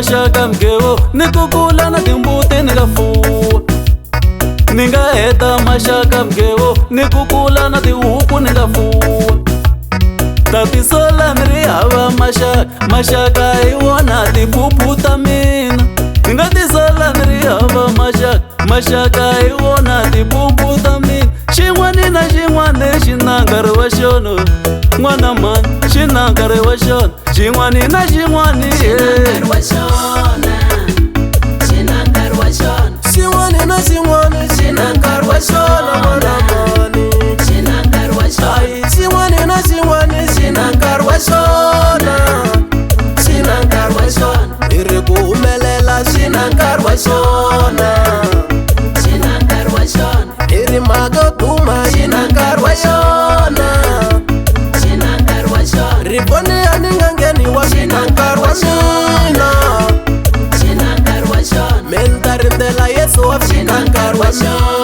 maxaka mgevo ni kukula na timbuti ni nga fuwa. Ni nga heta maxaka mgevo ni kukula na tihuku ni nga fuwa. Tatisola mi ri hava maxaka, maxaka hi wona tipupu ta mina. Ni nga tisola mi ri hava maxaka, maxaka hi wona tipupu ta mina. Xin'wana na xin'wana xi na nkarhi wa xona, n'wana mani xi na nkarhi wa xona. Xin'wana na xin'wana nkarhi wa xona, xi na nkarhi wa xona. Xin'wana na xin'wana xi na nkarhi wa xona, n'wana mani xi na nkarhi wa xona. xin'wana na xin'wana xi na nkarhi wa xona, xi na nkarhi wa xona. Hi ri ku humelela xi na nkarhi wa xona, xi na nkarhi wa xona. hi ri mhaka duma xi na nkarhi wa xona, xi na nkarhi wa xona. riponi a ni nga ngheniwa xi na nkarhi wa mina, xi na nkarhi wa xona. mi ni ta rindzela Yesu wa fika nkarhi wa mina.